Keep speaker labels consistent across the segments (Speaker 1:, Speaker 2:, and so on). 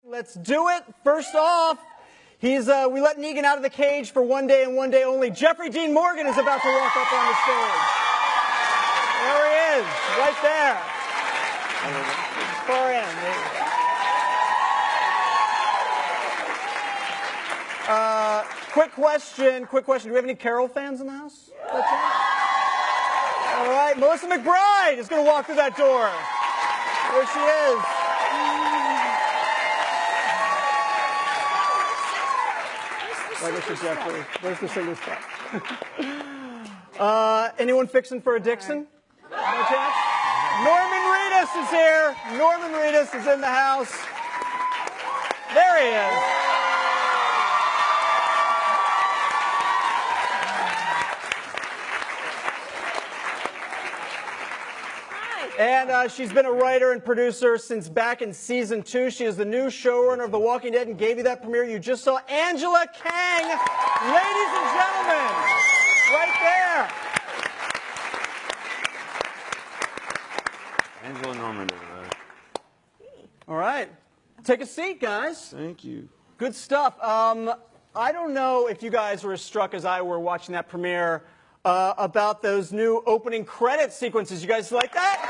Speaker 1: Let's do it. First off, we let Negan out of the cage for one day and one day only. Jeffrey Dean Morgan is about to walk up on the stage. There he is, right there. Far end. Quick question. Do we have any Carol fans in the house? All right, Melissa McBride is going to walk through that door. There she is. Right, Mr. Jeffrey. There's the single spot. Anyone fixing for a Dixon? No chance? Norman Reedus is here. Norman Reedus is in the house. There he is. And she's been a writer and producer since back in season 2. She is the new showrunner of The Walking Dead and gave you that premiere you just saw. Angela Kang, ladies and gentlemen, right there.
Speaker 2: Angela Norman.
Speaker 1: All right. Take a seat, guys.
Speaker 2: Thank you.
Speaker 1: Good stuff. I don't know if you guys were as struck as I were watching that premiere about those new opening credit sequences. You guys like that?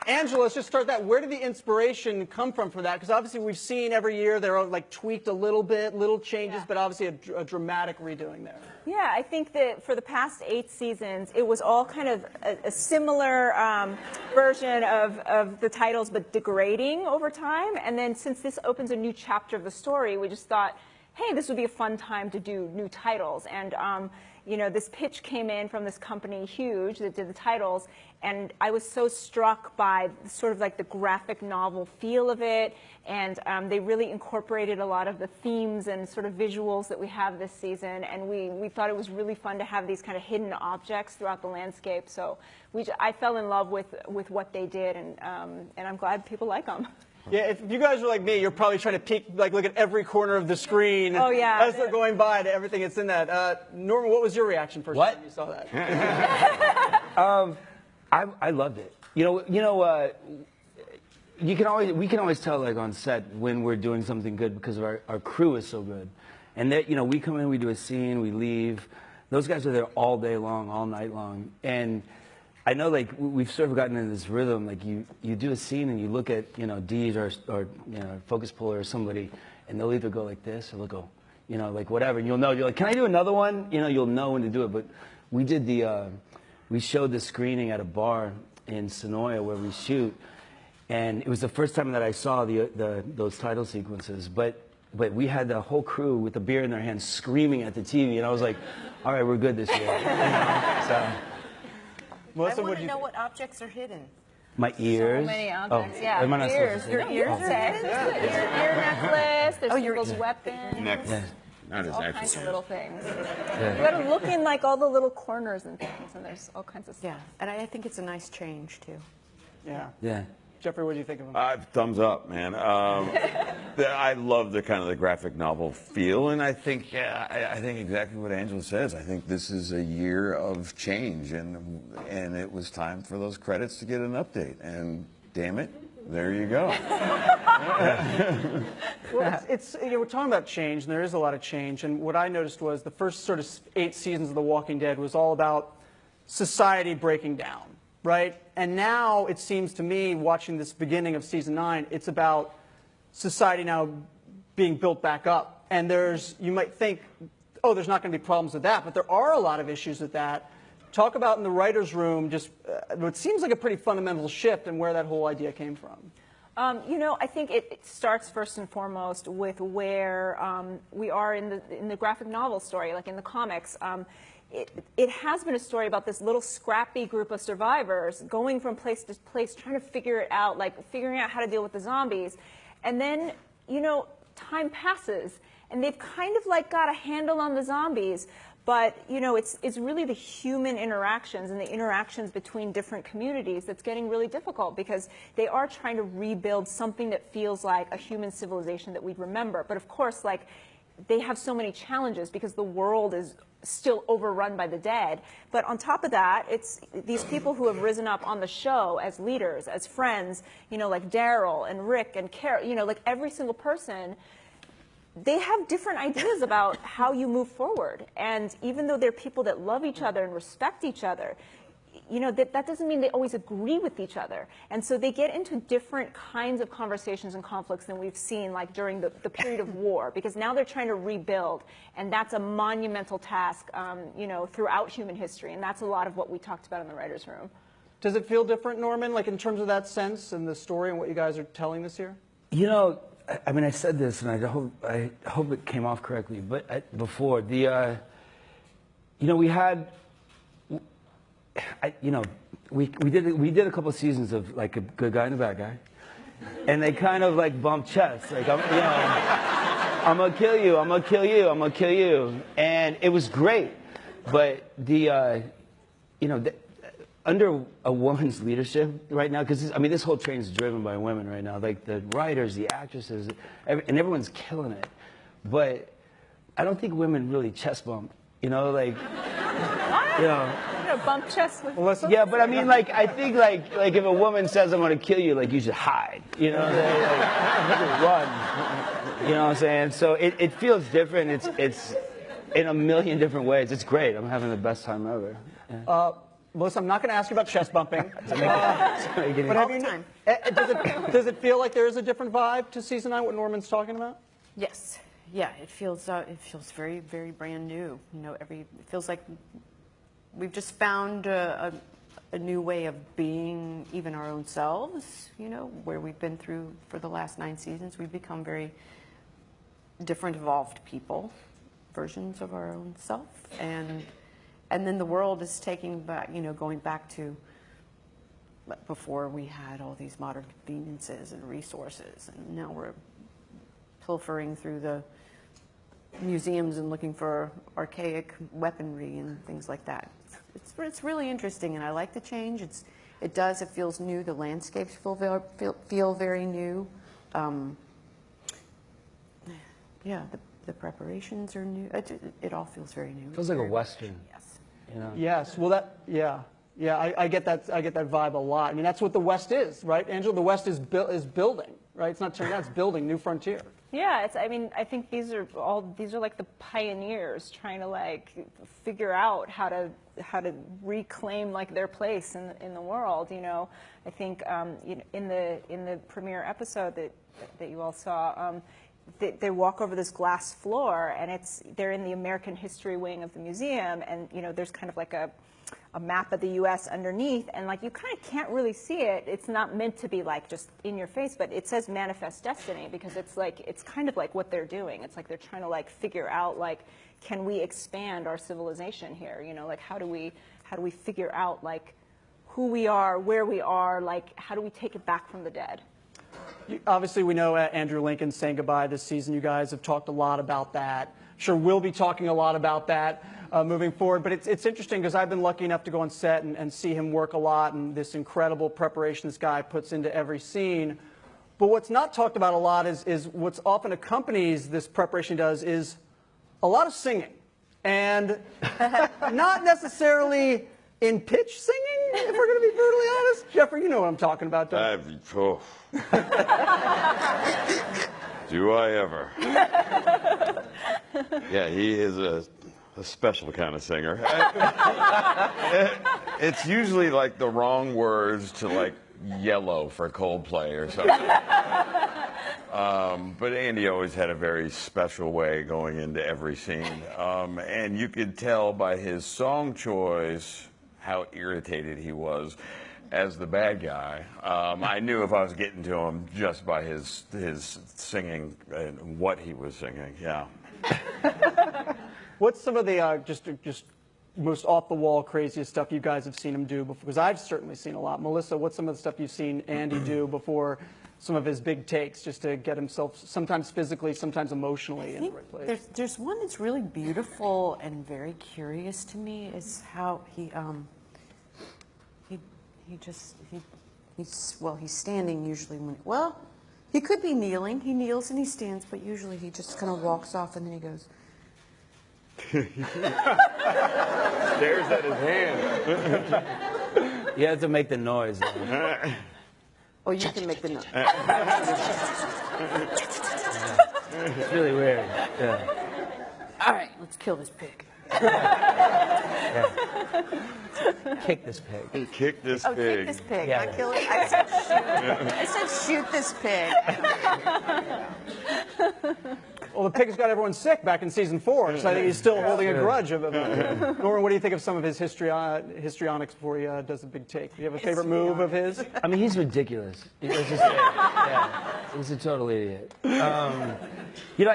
Speaker 1: Angela, let's just start that. Where did the inspiration come from for that? Because obviously we've seen every year they're like tweaked a little bit, little changes, but obviously a dramatic redoing there.
Speaker 3: Yeah, I think that for the past 8 seasons, it was all kind of a similar version of the titles, but degrading over time. And then since this opens a new chapter of the story, we just thought, hey, this would be a fun time to do new titles. And you know, this pitch came in from this company, Huge, that did the titles, and I was so struck by sort of like the graphic novel feel of it, and they really incorporated a lot of the themes and sort of visuals that we have this season, and we thought it was really fun to have these kind of hidden objects throughout the landscape. So I fell in love with what they did, and I'm glad people like them.
Speaker 1: Yeah, if you guys are like me, you're probably trying to peek, like look at every corner of the screen as they're going by to everything that's in that. Norman, what was your reaction first time you saw that?
Speaker 4: I loved it. We can always tell, like on set, when we're doing something good because of our crew is so good. And that, we come in, we do a scene, we leave. Those guys are there all day long, all night long. And I know, like, we've sort of gotten into this rhythm. Like, you do a scene and you look at, Deej or focus puller or somebody, and they'll either go like this or they'll go, like whatever. And you'll know, you're like, can I do another one? You'll know when to do it. But we did we showed the screening at a bar in Sonoya where we shoot, and it was the first time that I saw those title sequences. But we had the whole crew with the beer in their hands screaming at the TV, and I was like, all right, we're good this year. So.
Speaker 5: Melissa, I want to know what objects are hidden.
Speaker 4: My ears.
Speaker 3: So many objects,
Speaker 4: yeah.
Speaker 3: Ears. Your ears are hidden. Ear necklace. There's people's weapons.
Speaker 2: Necklace. Not
Speaker 3: all kinds of little things.
Speaker 4: Yeah.
Speaker 3: You got to look in like all the little corners and things, and there's all kinds of stuff.
Speaker 5: Yeah, and I think it's a nice change too.
Speaker 1: Yeah.
Speaker 4: Yeah.
Speaker 1: Jeffrey, what do you think of him?
Speaker 2: Thumbs up, man. I love the kind of the graphic novel feel, and I think exactly what Angela says. I think this is a year of change, and it was time for those credits to get an update. And damn it, there you go.
Speaker 1: Well, we're talking about change, and there is a lot of change. And what I noticed was the first sort of 8 seasons of The Walking Dead was all about society breaking down. Right? And now it seems to me, watching this beginning of season 9, it's about society now being built back up. And you might think, oh, there's not going to be problems with that, but there are a lot of issues with that. Talk about in the writer's room just what seems like a pretty fundamental shift and where that whole idea came from.
Speaker 3: I think it starts first and foremost with where we are in the graphic novel story, like in the comics. It has been a story about this little scrappy group of survivors going from place to place, trying to figure it out, like figuring out how to deal with the zombies. And then, time passes, and they've kind of like got a handle on the zombies. But, it's really the human interactions and the interactions between different communities that's getting really difficult, because they are trying to rebuild something that feels like a human civilization that we'd remember. But of course, like, they have so many challenges because the world is still overrun by the dead. But on top of that, it's these people who have risen up on the show as leaders, as friends, you know, like Daryl and Rick and Carol, you know, like every single person, they have different ideas about how you move forward. And even though they're people that love each other and respect each other, you know, that doesn't mean they always agree with each other. And so they get into different kinds of conversations and conflicts than we've seen like during the period of war, because now they're trying to rebuild. And that's a monumental task, you know, throughout human history. And that's a lot of what we talked about in the writer's room.
Speaker 1: Does it feel different, Norman, like in terms of that sense and the story and what you guys are telling this year?
Speaker 4: You know, I mean, I said this, and I hope it came off correctly, but before, you know, we had... you know, we did a couple of seasons of like a good guy and a bad guy, and they kind of like bumped chests, like I'm gonna kill you, I'm gonna kill you, I'm gonna kill you, and it was great. But you know, under a woman's leadership right now, because I mean this whole train is driven by women right now, like the writers, the actresses, and everyone's killing it. But I don't think women really chest bump, you know, like you know.
Speaker 3: Bump chest with
Speaker 1: Melissa?
Speaker 4: Yeah, but I mean, like, I think, like if a woman says, I'm going to kill you, like, you should hide, you know what I'm saying? Like, run, you know what I'm saying? So it feels different. It's in a million different ways. It's great. I'm having the best time ever. Yeah.
Speaker 1: Melissa, I'm not going to ask you about chest bumping.
Speaker 4: But have you,
Speaker 5: time.
Speaker 1: Does it feel like there is a different vibe to season 9, what Norman's talking about?
Speaker 5: Yes. Yeah, it feels very, very brand new. You know, it feels like we've just found a new way of being even our own selves, you know, where we've been through for the last 9 seasons. We've become very different, evolved people, versions of our own self. And then the world is taking back, you know, going back to before we had all these modern conveniences and resources. And now we're pilfering through the museums and looking for archaic weaponry and things like that. It's really interesting, and I like the change. It feels new. The landscapes feel very new. Yeah, the preparations are new. It all feels very new.
Speaker 4: it feels like a Western.
Speaker 5: Yes.
Speaker 4: You know?
Speaker 1: Yes. Well, I get that. I get that vibe a lot. I mean, that's what the West is, right, Angela? The West is building, right? It's not turning out. It's building new frontier.
Speaker 3: Yeah, I mean, I think these are like the pioneers trying to like figure out how to reclaim like their place in the world. You know, I think you know, in the premiere episode that you all saw, they walk over this glass floor, and they're in the American history wing of the museum, and you know, there's kind of like a map of the U.S. underneath, and like you kind of can't really see it. It's not meant to be like just in your face, but it says manifest destiny, because it's kind of like what they're doing. It's like they're trying to like figure out like, can we expand our civilization here? You know, like how do we figure out like who we are, where we are, like how do we take it back from the dead?
Speaker 1: Obviously, we know Andrew Lincoln's saying goodbye this season. You guys have talked a lot about that. Sure, we'll be talking a lot about that moving forward. But it's interesting because I've been lucky enough to go on set and see him work a lot, and this incredible preparation this guy puts into every scene. But what's not talked about a lot is what's often accompanies this preparation does is a lot of singing. And not necessarily in pitch singing, if we're going to be brutally honest. Jeffrey, you know what I'm talking about, don't you?
Speaker 2: Do I ever? Yeah, he is a special kind of singer. It's usually like the wrong words to like Yellow for Coldplay or something. But Andy always had a very special way going into every scene. And you could tell by his song choice how irritated he was as the bad guy. I knew if I was getting to him just by his singing and what he was singing. Yeah.
Speaker 1: What's some of the just most off-the-wall, craziest stuff you guys have seen him do before? Because I've certainly seen a lot. Melissa, what's some of the stuff you've seen Andy do before some of his big takes, just to get himself sometimes physically, sometimes emotionally in the right place?
Speaker 5: There's one that's really beautiful and very curious to me, is how he's standing usually when, well, He could be kneeling. He kneels and he stands, but usually he just kind of walks off and then he goes.
Speaker 2: Stares at his hand.
Speaker 4: You have to make the noise.
Speaker 5: Oh, you can make the noise.
Speaker 4: It's really weird. Yeah.
Speaker 5: All right, let's kill this pig.
Speaker 4: Kick this pig.
Speaker 2: Kick this
Speaker 5: Oh,
Speaker 2: pig.
Speaker 5: kick this pig,
Speaker 4: Yeah.
Speaker 5: not kill it. I said shoot. I said shoot this pig.
Speaker 1: Well, the pig's got everyone sick back in season 4, so I think he's still holding a grudge. Norman, what do you think of some of his histrionics before he does a big take? Do you have a favorite move of his?
Speaker 4: I mean, he's ridiculous. Let's just say it. Yeah. He's a total idiot. You know,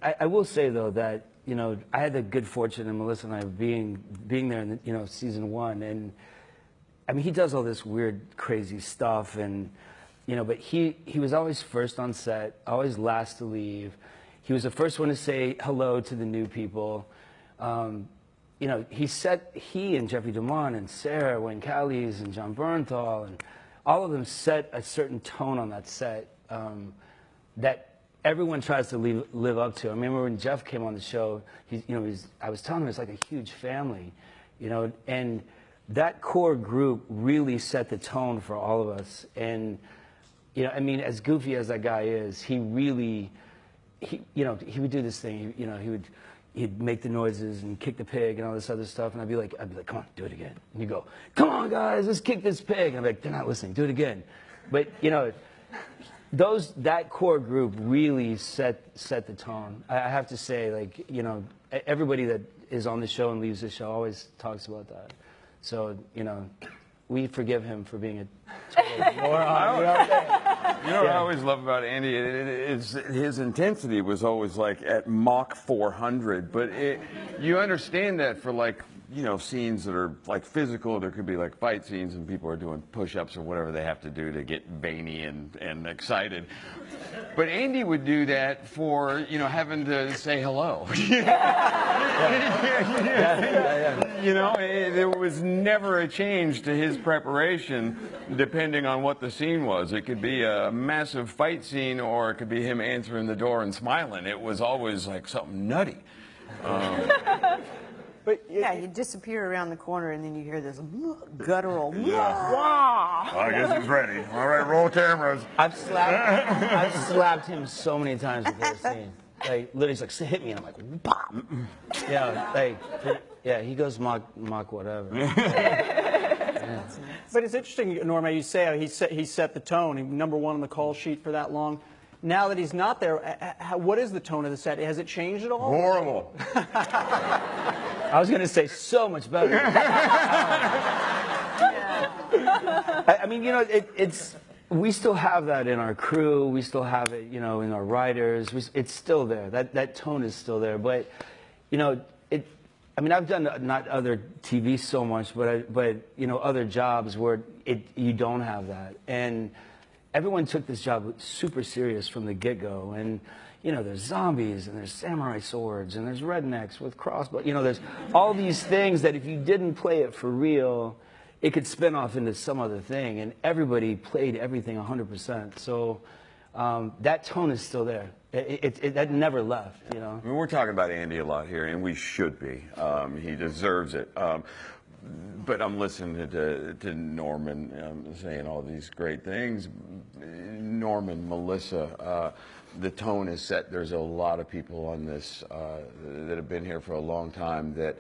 Speaker 4: I will say, though, that, you know, I had the good fortune, and Melissa and I being there in, you know, season 1. And, I mean, he does all this weird, crazy stuff, and, you know, but he was always first on set, always last to leave. He was the first one to say hello to the new people. You know, he and Jeffrey DeMond and Sarah, Wayne Callies and John Bernthal, and all of them set a certain tone on that set that everyone tries to live up to. I remember when Jeff came on the show, I was telling him it's like a huge family, you know, and that core group really set the tone for all of us. And, you know, I mean, as goofy as that guy is, he really, you know, he would do this thing, you know, he'd make the noises and kick the pig and all this other stuff, and I'd be like, come on, do it again. And he'd go, come on, guys, let's kick this pig. And I'm like, they're not listening, do it again. But, you know, that core group really set the tone. I have to say, like, you know, everybody that is on the show and leaves the show always talks about that. So, you know, we forgive him for being a total moron.
Speaker 2: You know what I always love about Andy is his intensity was always like at Mach 400, but you understand that for, like, you know, scenes that are like physical. There could be like fight scenes and people are doing push-ups or whatever they have to do to get veiny and excited. But Andy would do that for, you know, having to say hello. You know, there was never a change to his preparation depending on what the scene was. It could be a massive fight scene or it could be him answering the door and smiling. It was always like something nutty.
Speaker 1: But
Speaker 5: Yeah, you disappear around the corner and then you hear this guttural.
Speaker 2: I guess he's ready. All right, roll cameras.
Speaker 4: I've slapped him so many times with that scene. Like, literally, he's like, hit me, and I'm like, pop. Yeah, like, yeah, he goes Mach whatever.
Speaker 1: But it's interesting, Norma, you say how he set the tone. He #1 on the call sheet for that long. Now that he's not there, what is the tone of the set? Has it changed at all?
Speaker 2: Horrible.
Speaker 4: I was going to say so much better. I mean, you know, we still have that in our crew. We still have it, you know, in our writers. It's still there. That tone is still there. But, you know, I mean, I've done not other TV so much, but you know, other jobs where you don't have that. And everyone took this job super serious from the get-go. And, you know, there's zombies, and there's samurai swords, and there's rednecks with crossbows. You know, there's all these things that if you didn't play it for real, it could spin off into some other thing. And everybody played everything 100%. So that tone is still there. That never left, you know.
Speaker 2: I mean, we're talking about Andy a lot here, and we should be. He deserves it. But I'm listening to Norman saying all these great things. Norman, Melissa, the tone is set. There's a lot of people on this that have been here for a long time that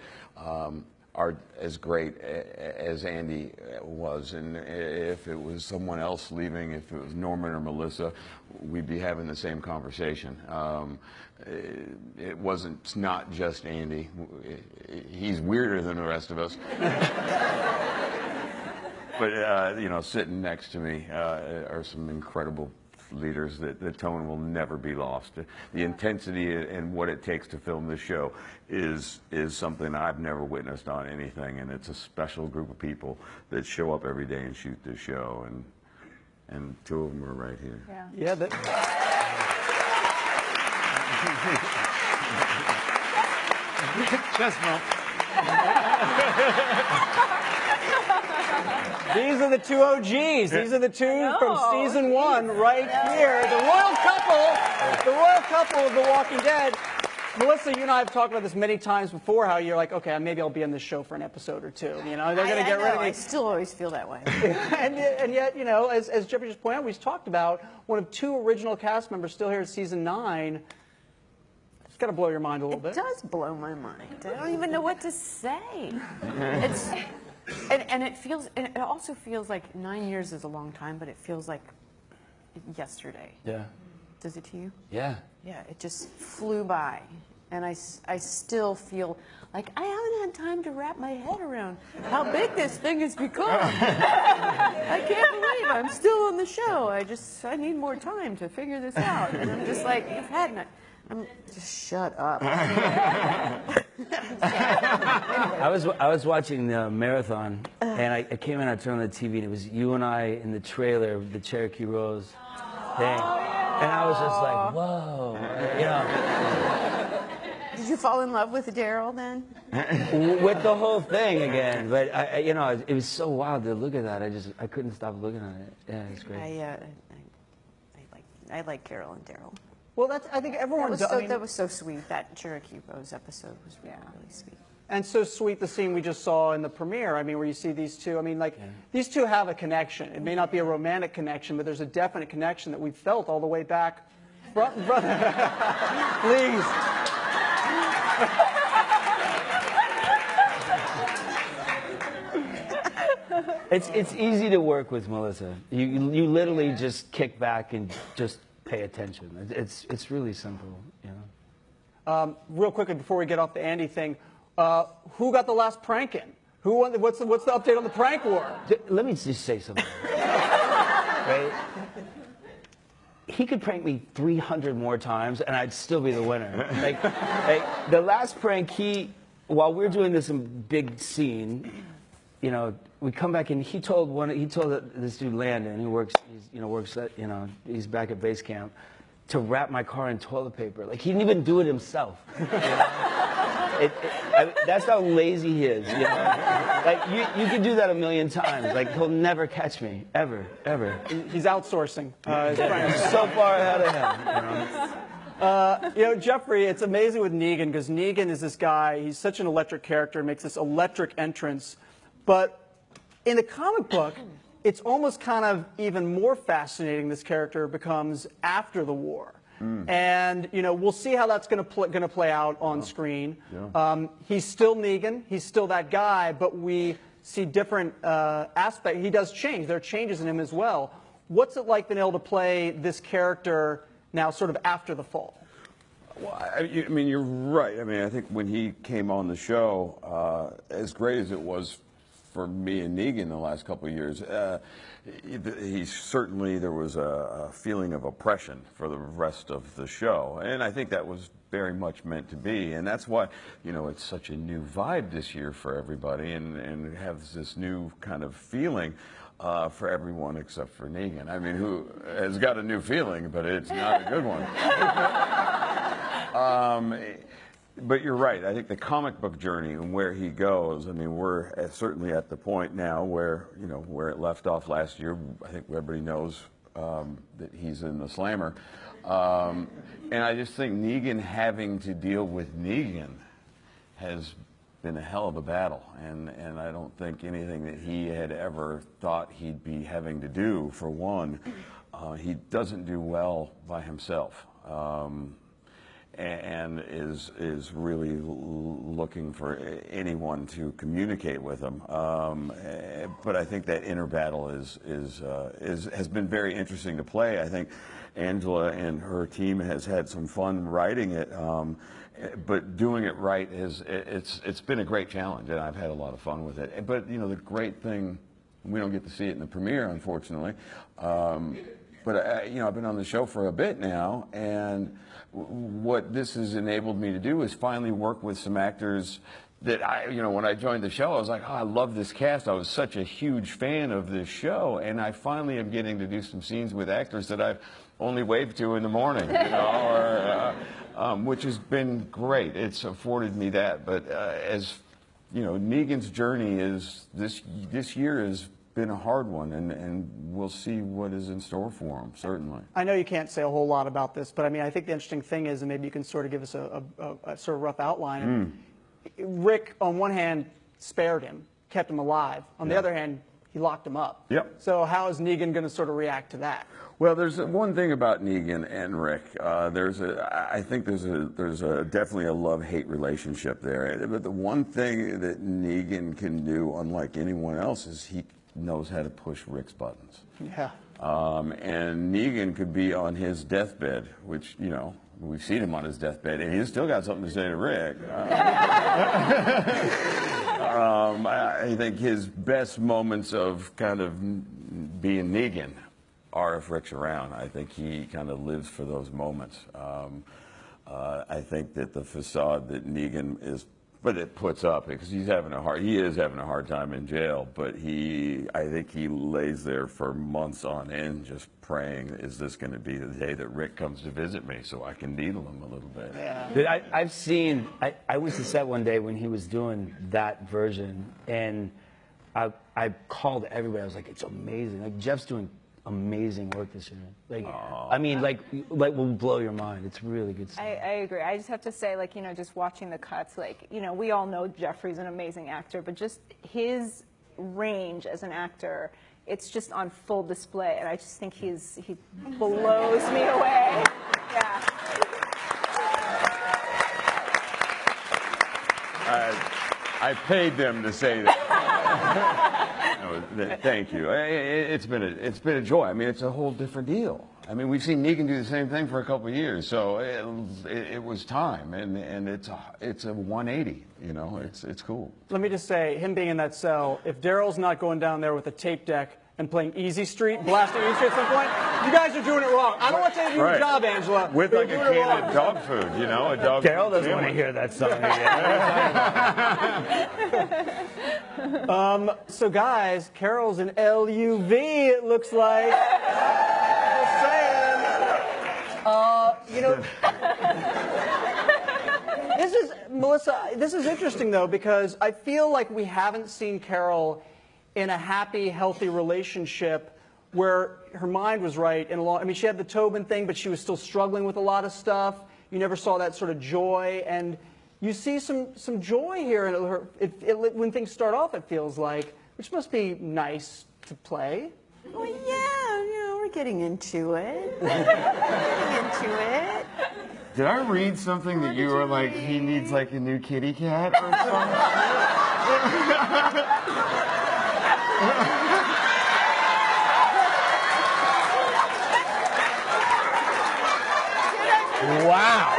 Speaker 2: are as great as Andy was. And if it was someone else leaving, if it was Norman or Melissa, we'd be having the same conversation. It's not just Andy. He's weirder than the rest of us. But, you know, sitting next to me are some incredible leaders that the tone will never be lost. The intensity and what it takes to film this show is something I've never witnessed on anything, and it's a special group of people that show up every day and shoot this show, and two of them are right here.
Speaker 1: Yeah. Chest bump. These are the two OGs. These are the two from
Speaker 3: know.
Speaker 1: season 1 right here. The royal couple of The Walking Dead. Melissa, you and I have talked about this many times before, how you're like, okay, maybe I'll be in this show for an episode or two. You know, they're going to get rid of me.
Speaker 5: I still always feel that way.
Speaker 1: and yet, you know, as Jeffrey just pointed out, we've talked about one of 2 original cast members still here at season 9. It's got to blow your mind a little bit.
Speaker 5: It does blow my mind. I don't even know what to say. It's, and it also feels like 9 years is a long time, but it feels like yesterday.
Speaker 4: Yeah.
Speaker 5: Does it to you?
Speaker 4: Yeah.
Speaker 5: Yeah, it just flew by. And I still feel like I haven't had time to wrap my head around how big this thing has become. I can't believe I'm still on the show. I need more time to figure this out. And I'm just like, you've had enough. Just shut up.
Speaker 4: I was watching the marathon, and I came in, I turned on the TV, and it was you and I in the trailer, the Cherokee Rose thing. And I was just like, whoa, you know.
Speaker 5: Did you fall in love with Daryl then?
Speaker 4: With the whole thing again. But, you know, it was so wild to look at that. I couldn't stop looking at it. Yeah, it's great.
Speaker 5: I like Carol and Daryl.
Speaker 1: Well, I think everyone does.
Speaker 5: That was so sweet. That Cherokee Rose episode was really sweet.
Speaker 1: And so sweet, the scene we just saw in the premiere, I mean, where you see these two, I mean, like, these two have a connection. It may not be a romantic connection, but there's a definite connection that we've felt all the way back. Please.
Speaker 4: It's easy to work with Melissa. You literally just kick back and just pay attention. It's really simple, you know.
Speaker 1: Real quickly, before we get off the Andy thing, who got the last prank in? Who won? What's the update on the prank war?
Speaker 4: Let me just say something. Right? He could prank me 300 more times, and I'd still be the winner. Like the last prank, while we're doing this big scene, you know, we come back and he told this dude Landon, who he's back at base camp, to wrap my car in toilet paper. Like, he didn't even do it himself. You know? That's how lazy he is. You know? Like, you could do that 1,000,000 times. Like, he'll never catch me, ever.
Speaker 1: He's outsourcing.
Speaker 4: He's so far ahead of him.
Speaker 1: You know, Jeffrey, it's amazing with Negan, because Negan is this guy, he's such an electric character, makes this electric entrance. But in the comic book, it's almost kind of even more fascinating, this character becomes after the war. And, you know, we'll see how that's going to play out on screen. Yeah. He's still Negan. He's still that guy, but we see different aspects. He does change. There are changes in him as well. What's it like being able to play this character now sort of after the fall?
Speaker 2: Well, I mean, you're right. I mean, I think when he came on the show, as great as it was for me and Negan the last couple of years, there was a feeling of oppression for the rest of the show, and I think that was very much meant to be, and that's why, you know, it's such a new vibe this year for everybody, and it has this new kind of feeling for everyone except for Negan. I mean, who has got a new feeling, but it's not a good one. But you're right. I think the comic book journey and where he goes, I mean, we're certainly at the point now where, you know, where it left off last year. I think everybody knows that he's in the Slammer. And I just think Negan having to deal with Negan has been a hell of a battle. And I don't think anything that he had ever thought he'd be having to do, for one, he doesn't do well by himself. And is really looking for anyone to communicate with him. But I think that inner battle has been very interesting to play. I think Angela and her team has had some fun writing it, but doing it right it's been a great challenge, and I've had a lot of fun with it. But you know, the great thing, we don't get to see it in the premiere, unfortunately. But you know, I've been on the show for a bit now, and what this has enabled me to do is finally work with some actors that you know, when I joined the show, I was like, oh, I love this cast. I was such a huge fan of this show, and I finally am getting to do some scenes with actors that I've only waved to in the morning, you know, which has been great. It's afforded me that. But as you know, Negan's journey is this year has been a hard one, and we'll see what is in store for him, certainly.
Speaker 1: I know you can't say a whole lot about this, but I mean, I think the interesting thing is, and maybe you can sort of give us a sort of rough outline. Rick, on one hand, spared him, kept him alive. On the other hand, he locked him up.
Speaker 2: Yep.
Speaker 1: So how is Negan going to sort of react to that?
Speaker 2: Well, there's one thing about Negan and Rick. I think there's definitely a love-hate relationship there. But the one thing that Negan can do, unlike anyone else, is he knows how to push Rick's buttons.
Speaker 1: Yeah.
Speaker 2: And Negan could be on his deathbed, which, you know, we've seen him on his deathbed, and he's still got something to say to Rick. I think his best moments of kind of being Negan are if Rick's around. I think he kind of lives for those moments. I think that the facade that Negan puts up, because he is having a hard time in jail, but I think he lays there for months on end just praying, is this going to be the day that Rick comes to visit me so I can needle him a little bit?
Speaker 1: Yeah.
Speaker 4: Dude, I went to set one day when he was doing that version, and I called everybody. I was like, it's amazing. Like, Jeff's doing amazing work this year. Like, I mean, like will blow your mind. It's really good stuff.
Speaker 3: I agree. I just have to say, like, you know, just watching the cuts, like, you know, we all know Jeffrey's an amazing actor, but just his range as an actor, it's just on full display, and I just think he blows me away. Yeah.
Speaker 2: I paid them to say that. No, thank you. It's been a joy. I mean, it's a whole different deal. I mean, we've seen Negan do the same thing for a couple of years, so it was time, and it's a 180. You know, it's cool.
Speaker 1: Let me just say, him being in that cell, if Daryl's not going down there with a tape deck and playing Easy Street, blasting Easy Street at some point, you guys are doing it wrong. I don't want you to do your job, Angela.
Speaker 2: With like a can of dog food, you know, a dog.
Speaker 4: Daryl doesn't want to hear that song again.
Speaker 1: So guys, Carol's in LUV, it looks like. Just saying. You know, Melissa, this is interesting though, because I feel like we haven't seen Carol in a happy, healthy relationship where her mind was right. I mean, she had the Tobin thing, but she was still struggling with a lot of stuff. You never saw that sort of joy, and you see some joy here in her. When things start off, it feels like, which must be nice to play.
Speaker 5: Well, yeah, you know, we're getting into it.
Speaker 2: Did I read something that you were like, he needs like a new kitty cat or something?
Speaker 4: Wow.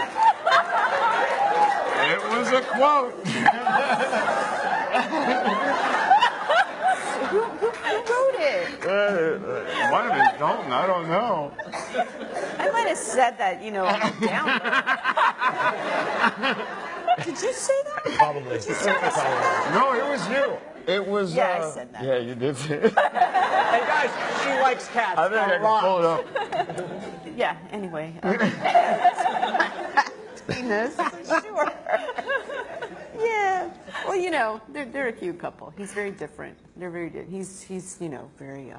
Speaker 2: It was a quote.
Speaker 5: Who wrote it?
Speaker 2: It might have been Dalton, I don't know.
Speaker 5: I might have said that, you know, down there. Did you say that?
Speaker 4: Probably.
Speaker 5: Did you say that?
Speaker 2: No, it was you. It was.
Speaker 5: Yeah, I said that.
Speaker 2: Yeah, you did say it.
Speaker 1: Hey guys, she likes cats.
Speaker 2: I think I
Speaker 1: a
Speaker 2: can
Speaker 1: lot.
Speaker 2: pull it up.
Speaker 5: Yeah, anyway. Penis, sure. Yeah. Well, you know, they're a cute couple. He's very different. They're very good. He's you know, very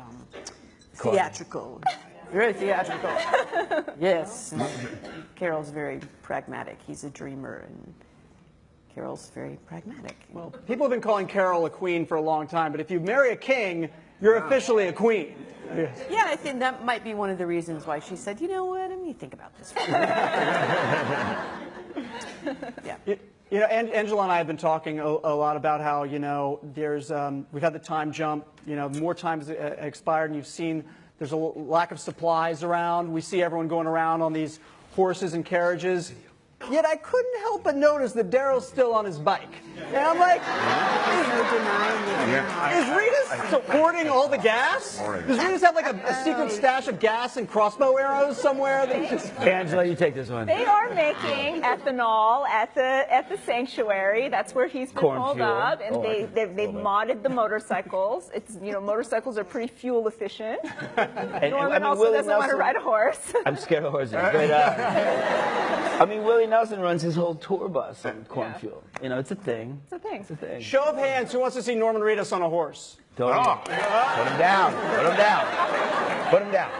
Speaker 5: theatrical. Very theatrical. Yes. Carol's very pragmatic. He's a dreamer, and Carol's very pragmatic.
Speaker 1: Well, people have been calling Carol a queen for a long time, but if you marry a king, you're officially a queen.
Speaker 5: Yeah, I think that might be one of the reasons why she said, you know what, let me think about this. Yeah.
Speaker 1: You know, Angela and I have been talking a lot about how, you know, we've had the time jump, you know, more time has expired, and you've seen there's a lack of supplies around. We see everyone going around on these horses and carriages. Yet I couldn't help but notice that Daryl's still on his bike. And I'm like, is Rita hoarding all the gas? Does Rita have like a secret stash of gas and crossbow arrows somewhere?
Speaker 4: Angela, you take this one.
Speaker 3: They are making ethanol at the sanctuary. That's where he's been
Speaker 4: Corn
Speaker 3: pulled
Speaker 4: fuel.
Speaker 3: up, and they've modded the motorcycles. It's, you know, motorcycles are pretty fuel efficient. Norman also doesn't want to ride a horse.
Speaker 4: I'm scared of horses, but I mean, Willie Nelson runs his whole tour bus on cornfield. You know, it's a thing.
Speaker 3: It's a thing.
Speaker 4: It's a thing.
Speaker 1: Show of hands, who wants to see Norman Reedus on a horse?
Speaker 4: Put him down. Put him down. Put him down.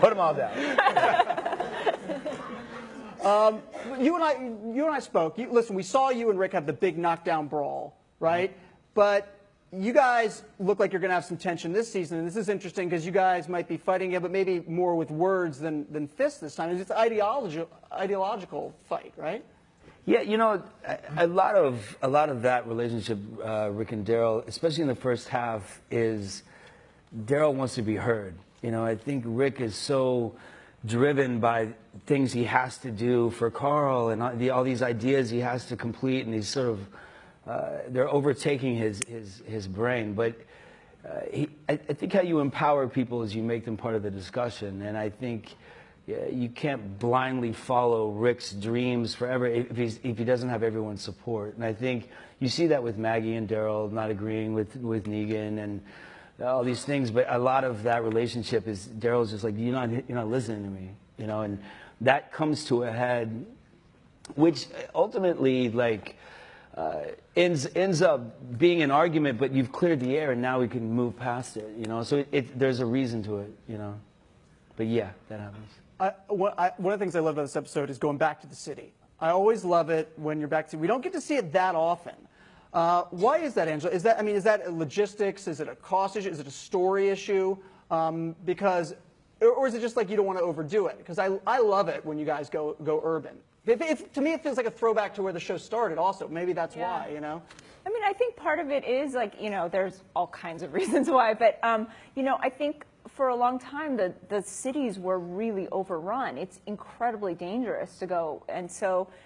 Speaker 4: Put them all down.
Speaker 1: You and I spoke. Listen, we saw you and Rick have the big knockdown brawl, right? But you guys look like you're going to have some tension this season, and this is interesting because you guys might be fighting it, but maybe more with words than fists this time. It's an ideological fight, right?
Speaker 4: Yeah, you know, a lot of that relationship, Rick and Daryl, especially in the first half, is Daryl wants to be heard. You know, I think Rick is so driven by things he has to do for Carl and all these ideas he has to complete, and he's sort of they're overtaking his brain. But I think how you empower people is you make them part of the discussion, and I think you can't blindly follow Rick's dreams forever if he doesn't have everyone's support. And I think you see that with Maggie and Daryl not agreeing with Negan and all these things, but a lot of that relationship is Daryl's just like, you're not listening to me, you know, and that comes to a head, which ultimately like ends up being an argument, but you've cleared the air and now we can move past it, you know. So there's a reason to it, you know. But yeah, that happens.
Speaker 1: One of the things I love about this episode is going back to the city. I always love it when you're back to. We don't get to see it that often. Why is that, Angela? Is that logistics? Is it a cost issue? Is it a story issue? Because, or is it just like you don't want to overdo it? Because I love it when you guys go urban. To me, it feels like a throwback to where the show started. Also, maybe that's why, you know.
Speaker 3: I mean, I think part of it is like, you know, there's all kinds of reasons why, but you know, I think for a long time the cities were really overrun. It's incredibly dangerous to go, and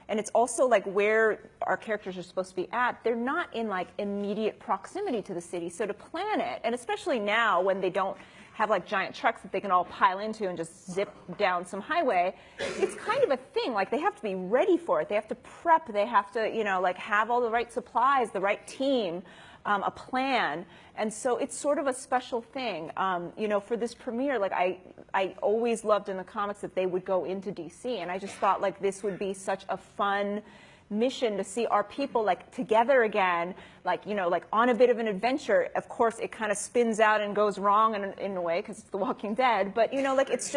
Speaker 3: it's also like where our characters are supposed to be at. They're not in like immediate proximity to the city, so to plan it, and especially now when they don't have like giant trucks that they can all pile into and just zip down some highway, it's kind of a thing. Like they have to be ready for it. They have to prep. They have to, you know, like have all the right supplies, the right team, a plan. And so it's sort of a special thing. You know, for this premiere, like I always loved in the comics that they would go into DC, and I just thought like this would be such a fun mission to see our people like together again, like, you know, like on a bit of an adventure. Of course it kind of spins out and goes wrong in a way because it's The Walking Dead, but you know, like it's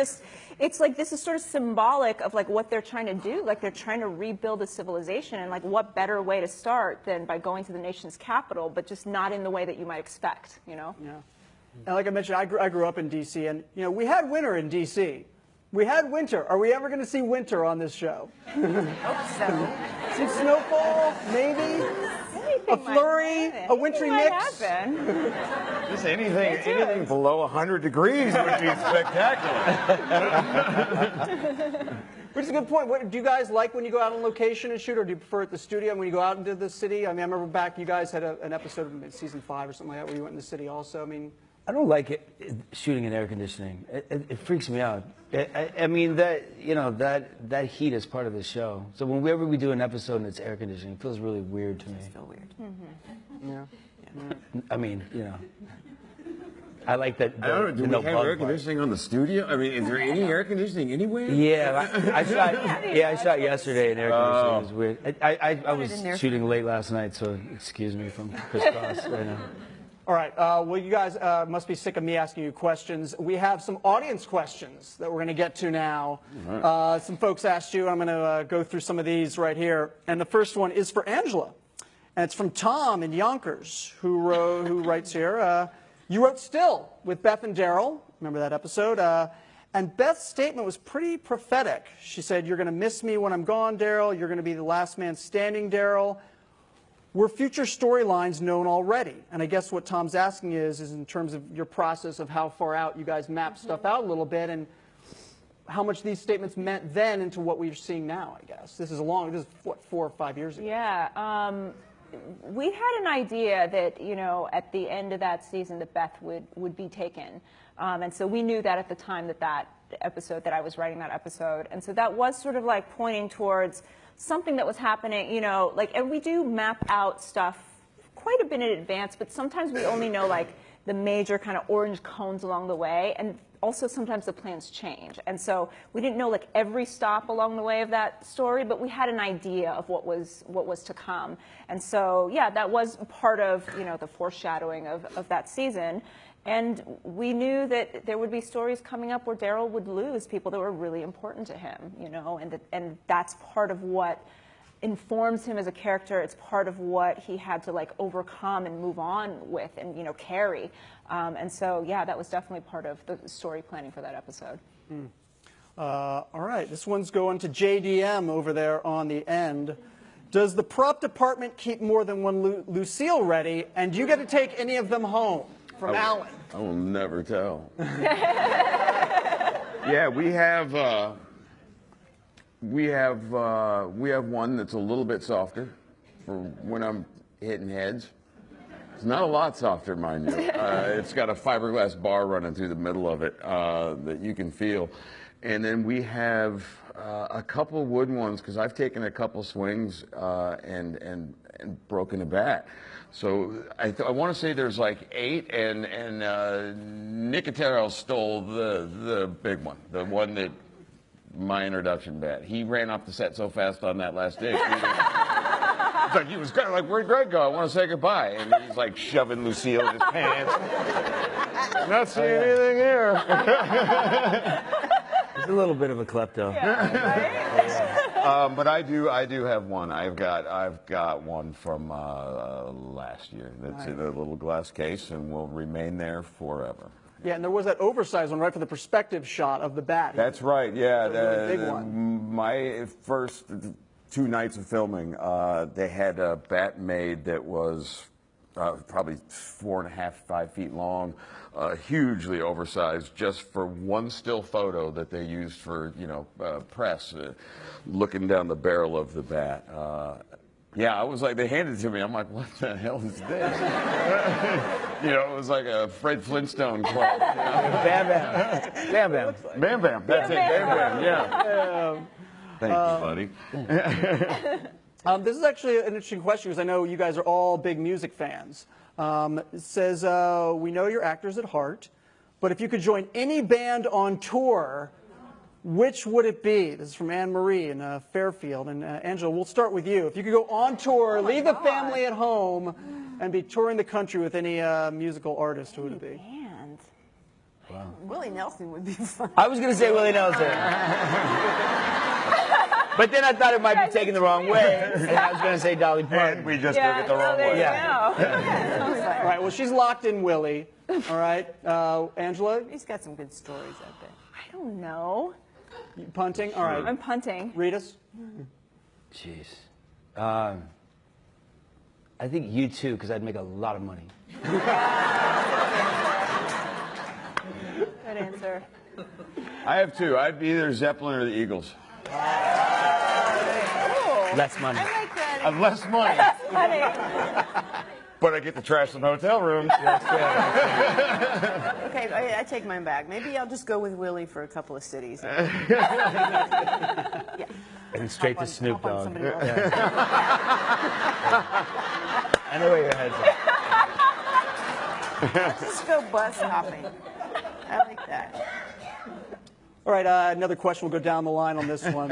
Speaker 3: like this is sort of symbolic of like what they're trying to do. Like they're trying to rebuild a civilization, and like what better way to start than by going to the nation's capital, but just not in the way that you might expect, you know. Yeah.
Speaker 1: And like I mentioned, I grew up in DC, and you know, we had winter in DC. We had winter. Are we ever going to see winter on this show?
Speaker 3: Hope so.
Speaker 1: Some snowfall, maybe? A flurry, a wintry mix?
Speaker 2: Just anything below 100 degrees would be spectacular.
Speaker 1: Which is a good point. Do you guys like when you go out on location and shoot, or do you prefer at the studio when you go out into the city? I mean, I remember back, you guys had an episode in season 5 or something like that where you went in the city also. I mean,
Speaker 4: I don't like it shooting in air conditioning. It freaks me out. I mean, that heat is part of the show. So whenever we do an episode and it's air conditioning, it feels really weird to me.
Speaker 5: It's feel weird.
Speaker 1: Mm-hmm. Yeah.
Speaker 4: I mean, you know, I like that.
Speaker 2: I don't know, do we have air conditioning on the studio? I mean, is there any air conditioning anywhere?
Speaker 4: Yeah, I shot yesterday in air conditioning. It was weird. I was shooting late last night, so excuse me from Chris Cross right now.
Speaker 1: All right. Well, you guys must be sick of me asking you questions. We have some audience questions that we're going to get to now. Right. Some folks asked you. I'm going to go through some of these right here. And the first one is for Angela. And it's from Tom in Yonkers, who writes here, you wrote Still with Beth and Daryl. Remember that episode? And Beth's statement was pretty prophetic. She said, you're going to miss me when I'm gone, Daryl. You're going to be the last man standing, Daryl. Were future storylines known already? And I guess what Tom's asking is in terms of your process of how far out you guys map stuff out a little bit, and how much these statements meant then into what we're seeing now, I guess. This is what, 4 or 5 years ago?
Speaker 3: Yeah. We had an idea that, you know, at the end of that season that Beth would be taken. And so we knew that at the time that episode, that I was writing that episode. And so that was sort of like pointing towards something that was happening, you know, like, and we do map out stuff quite a bit in advance, but sometimes we only know like the major kind of orange cones along the way. And also sometimes the plans change. And so we didn't know like every stop along the way of that story, but we had an idea of what was to come. And so, yeah, that was part of, you know, the foreshadowing of that season. And we knew that there would be stories coming up where Daryl would lose people that were really important to him, you know, and that's part of what informs him as a character. It's part of what he had to like overcome and move on with and, you know, carry. And so, yeah, that was definitely part of the story planning for that episode.
Speaker 1: All right, this one's going to JDM over there on the end. Does the prop department keep more than one Lucille ready, and do you get to take any of them home? From Alan.
Speaker 2: I will never tell. Yeah, we have one that's a little bit softer for when I'm hitting heads. It's not a lot softer, mind you. It's got a fiberglass bar running through the middle of it that you can feel. And then we have a couple wooden ones, because I've taken a couple swings and broken a bat. So I want to say there's like 8, and Nicotero stole the big one, the one that my introduction bat. He ran off the set so fast on that last day. It's like he was kind of like, "Where'd Greg go? I want to say goodbye." And he's like shoving Lucille in his pants. Not seeing anything here.
Speaker 4: He's a little bit of a klepto.
Speaker 2: But I do have one. I've got one from last year. That's in a little glass case and will remain there forever.
Speaker 1: Yeah, and there was that oversized one right for the perspective shot of the bat.
Speaker 2: That's right. Yeah,
Speaker 1: really big one.
Speaker 2: My first 2 nights of filming, they had a bat made that was probably 4.5, 5 feet long, hugely oversized, just for one still photo that they used for, you know, press, looking down the barrel of the bat. Yeah, I was like, they handed it to me. I'm like, what the hell is this? You know, it was like a Fred Flintstone quote. You know?
Speaker 4: Bam Bam. Bam Bam.
Speaker 2: Bam Bam. That's it. Bam Bam. Yeah. Thank you, buddy.
Speaker 1: This is actually an interesting question because I know you guys are all big music fans. It says, we know you're actors at heart, but if you could join any band on tour, which would it be? This is from Anne Marie in Fairfield. And Angela, we'll start with you. If you could go on tour, leave the family at home, and be touring the country with any musical artist, who would it be?
Speaker 3: Band.
Speaker 5: Wow. Willie Nelson would be fun.
Speaker 4: I was going to say Willie Nelson. But then I thought it might be taken the wrong way, and I was going to say Dolly Parton.
Speaker 2: And we just took it the wrong way.
Speaker 3: Yeah.
Speaker 1: All right, well, she's locked in Willie. All right, Angela?
Speaker 5: He's got some good stories, I bet.
Speaker 3: I don't know.
Speaker 1: You punting? All right.
Speaker 3: I'm punting.
Speaker 1: Read-us?
Speaker 4: Jeez. I think you too, because I'd make a lot of money.
Speaker 3: Good answer.
Speaker 2: I have 2. I'd be either Zeppelin or the Eagles.
Speaker 4: Less money.
Speaker 5: I like that.
Speaker 2: Less money.
Speaker 3: Funny.
Speaker 2: But I get to trash the hotel room.
Speaker 5: Okay, I take mine back. Maybe I'll just go with Willie for a couple of cities. Yeah.
Speaker 4: And straight to Snoop
Speaker 5: Hop on
Speaker 4: Dogg.
Speaker 5: somebody else.
Speaker 4: I know where your head's at.
Speaker 5: Let's just go bus hopping. I like that.
Speaker 1: All right, another question. We'll go down the line on this one.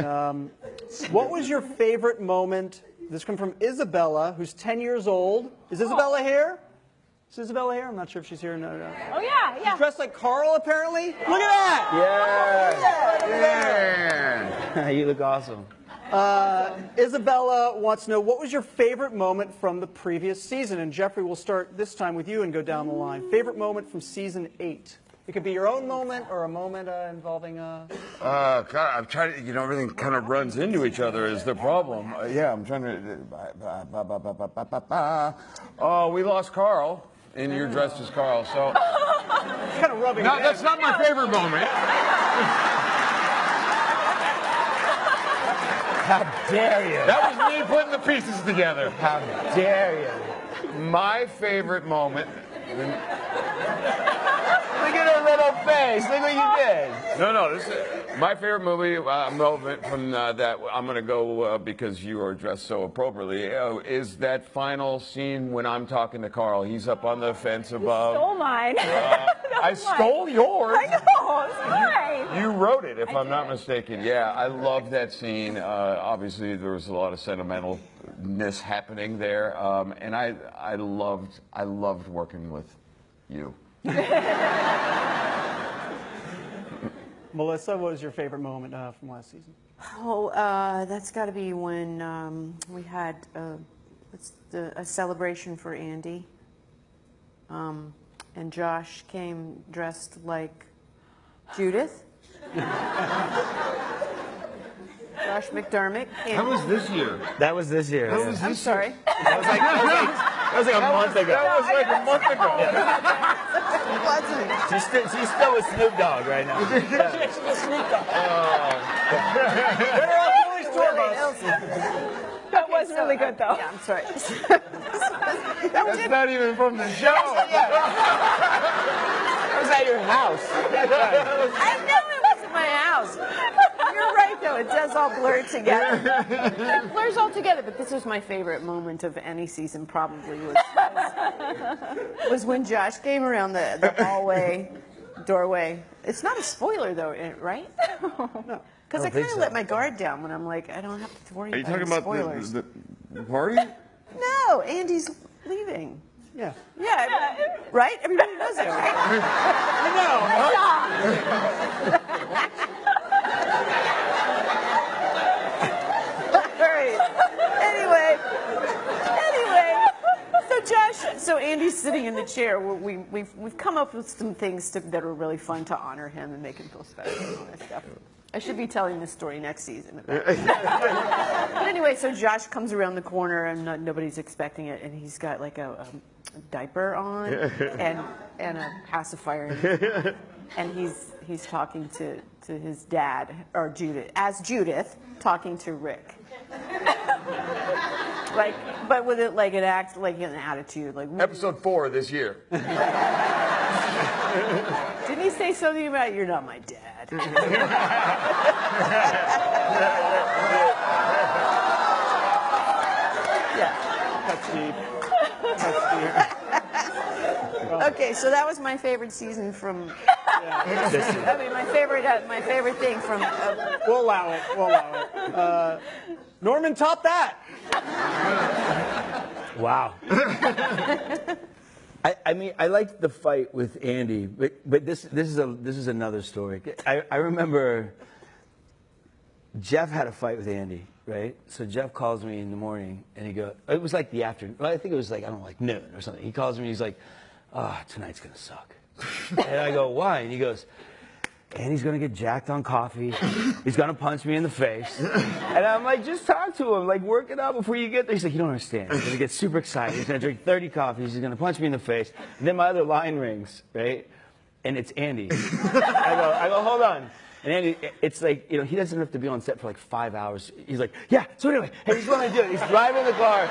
Speaker 1: What was your favorite moment? This comes from Isabella, who's 10 years old. Is Isabella here? Is Isabella here? I'm not sure if she's here. No.
Speaker 3: Oh, yeah, yeah.
Speaker 1: She's dressed like Carl, apparently. Look at that!
Speaker 2: Yeah.
Speaker 4: You look awesome.
Speaker 1: Isabella wants to know, what was your favorite moment from the previous season? And Jeffrey, we'll start this time with you and go down the line. Favorite moment from season 8? It could be your own moment or a moment involving...
Speaker 2: God, I'm trying to, you know, everything kind of runs into each other is the problem. Yeah, I'm trying to... Oh, we lost Carl, and you're dressed as Carl, so...
Speaker 1: It's kind of rubbing
Speaker 2: No,
Speaker 1: it
Speaker 2: that's
Speaker 1: in.
Speaker 2: not my favorite moment.
Speaker 4: How dare you?
Speaker 2: That was me putting the pieces together.
Speaker 4: How dare you?
Speaker 2: My favorite moment...
Speaker 4: Look at her little face. Look what you did.
Speaker 2: No, My favorite movie moment from that, I'm going to go because you are dressed so appropriately, is that final scene when I'm talking to Carl. He's up on the fence above.
Speaker 3: Stole mine.
Speaker 2: I stole yours.
Speaker 3: I know, it's mine.
Speaker 2: You wrote it, if I'm not mistaken. Yeah, I love that scene. Obviously, there was a lot of sentimentalness happening there, and I loved working with you.
Speaker 1: Melissa, what was your favorite moment from last season?
Speaker 5: Oh, that's got to be when we had a celebration for Andy. And Josh came dressed like Judith. Josh McDermott.
Speaker 2: That was this year.
Speaker 4: That was this year.
Speaker 2: That was
Speaker 5: I'm
Speaker 2: this
Speaker 5: sorry.
Speaker 4: That was like a month ago.
Speaker 2: That was like a month ago.
Speaker 4: She's still with Snoop Dogg right now.
Speaker 3: That was really good, though.
Speaker 5: Yeah, I'm sorry.
Speaker 2: That's not even from the show.
Speaker 4: I was at your house.
Speaker 5: I know it wasn't my house. You're right, though. It does all blur together. It blurs all together, but this was my favorite moment of any season, probably, was when Josh came around the hallway doorway. It's not a spoiler, though, right? No. Because I kind of let my guard down when I'm like, I don't have to worry
Speaker 2: Are you
Speaker 5: about
Speaker 2: talking
Speaker 5: any
Speaker 2: about
Speaker 5: spoilers.
Speaker 2: the party?
Speaker 5: No, Andy's leaving.
Speaker 1: Yeah.
Speaker 5: Yeah, right? Everybody knows that, right? So Andy's sitting in the chair. We've come up with some things that are really fun to honor him and make him feel special and all that stuff. I should be telling this story next season. But anyway, so Josh comes around the corner and nobody's expecting it, and he's got like a diaper on and a pacifier, and he's talking to his dad, or Judith talking to Rick. Like, but with it like an attitude, like
Speaker 2: Episode 4 this year.
Speaker 5: Didn't he say something about "you're not my dad"? Yeah.
Speaker 1: That's deep.
Speaker 5: Okay, so that was my favorite season from. I mean, my favorite thing from.
Speaker 1: We'll allow it. We'll allow it. Norman, top that.
Speaker 4: Wow. I mean, I liked the fight with Andy, but this is another story. I remember Jeff had a fight with Andy, right? So Jeff calls me in the morning, and he goes, it was like the afternoon. Well, I think it was like, I don't know, like noon or something. He calls me, and he's like, "Oh, tonight's gonna suck." And I go, "Why?" And he goes, "Andy's gonna get jacked on coffee. He's gonna punch me in the face." And I'm like, "Just talk to him, like work it out before you get there." He's like, "You don't understand. He's gonna get super excited. He's gonna drink 30 coffees. He's gonna punch me in the face." And then my other line rings, right? And it's Andy. I go, "Hold on." And Andy, it's like, you know, he doesn't have to be on set for like 5 hours. He's like, "Yeah, so anyway, hey, here's what I do." He's driving the car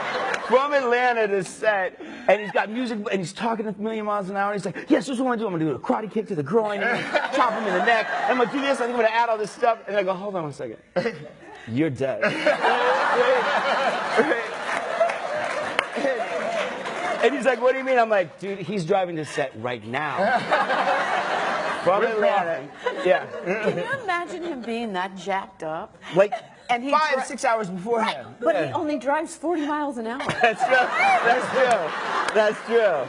Speaker 4: from Atlanta to set, and he's got music, and he's talking a million miles an hour. And he's like, "Yes, this is what I'm gonna do. I'm gonna do a karate kick to the groin, and chop him in the neck. I'm gonna do this, I'm gonna add all this stuff." And I go, "Hold on one second. You're dead." And he's like, "What do you mean?" I'm like, "Dude, he's driving to set right now." From Atlanta. Yeah.
Speaker 5: Can you imagine him being that jacked up?
Speaker 4: Like,
Speaker 5: And he
Speaker 4: 5-6 hours beforehand.
Speaker 5: But he only drives 40 miles an hour.
Speaker 4: That's true. That's true.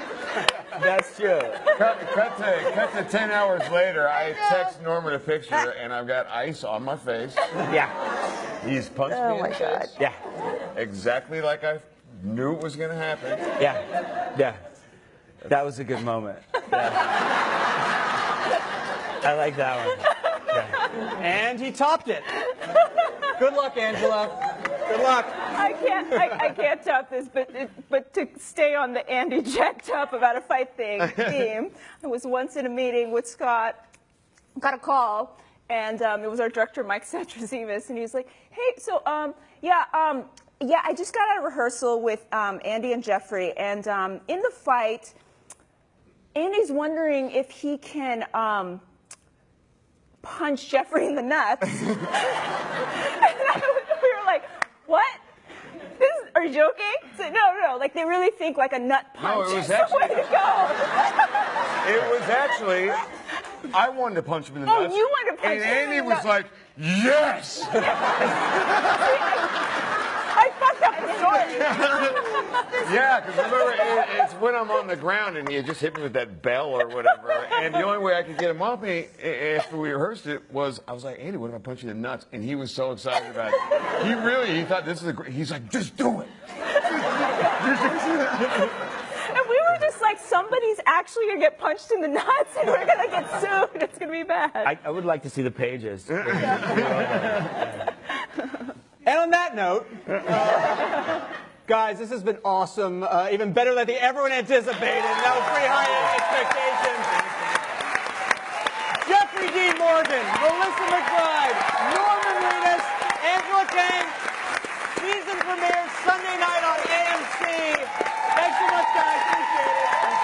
Speaker 4: That's true.
Speaker 2: Cut to 10 hours later, I text Norman a picture, and I've got ice on my face.
Speaker 4: Yeah.
Speaker 2: He's punched me in the face.
Speaker 4: Yeah.
Speaker 2: Exactly like I knew it was going to happen.
Speaker 4: Yeah. Yeah. That was a good moment. Yeah. I like that one. Yeah.
Speaker 1: And he topped it. Good luck, Angela. Good luck.
Speaker 3: I can't top this, but to stay on the Andy jacked up about a fight theme, I was once in a meeting with Scott, got a call, and it was our director, Mike Satrazemis, and he was like, "Hey, so, I just got out of rehearsal with Andy and Jeffrey, and in the fight, Andy's wondering if he can punch Jeffrey in the nuts. And we were like, what? Are you joking? So, no, like they really think like a nut punch is the way to go.
Speaker 2: It was actually, I wanted to punch him in the nuts.
Speaker 3: Oh, you wanted to punch
Speaker 2: and
Speaker 3: him in the
Speaker 2: Andy was
Speaker 3: nuts.
Speaker 2: like, yes!
Speaker 3: I fucked up the story.
Speaker 2: Yeah, because remember, it's when I'm on the ground and he just hit me with that bell or whatever. And the only way I could get him off me after we rehearsed it was, I was like, Andy, what if I punch you in the nuts? And he was so excited about it. He thought this is a great, he's like, just do it.
Speaker 3: And we were just like, somebody's actually going to get punched in the nuts and we're going to get sued. It's going to be bad.
Speaker 4: I would like to see the pages.
Speaker 1: And on that note, guys, this has been awesome. Even better than everyone anticipated. That was pretty high expectations. Jeffrey D. Morgan, Melissa McBride, Norman Reedus, Angela Kang. Season premiere Sunday night on AMC. Thanks so much, guys. Appreciate it.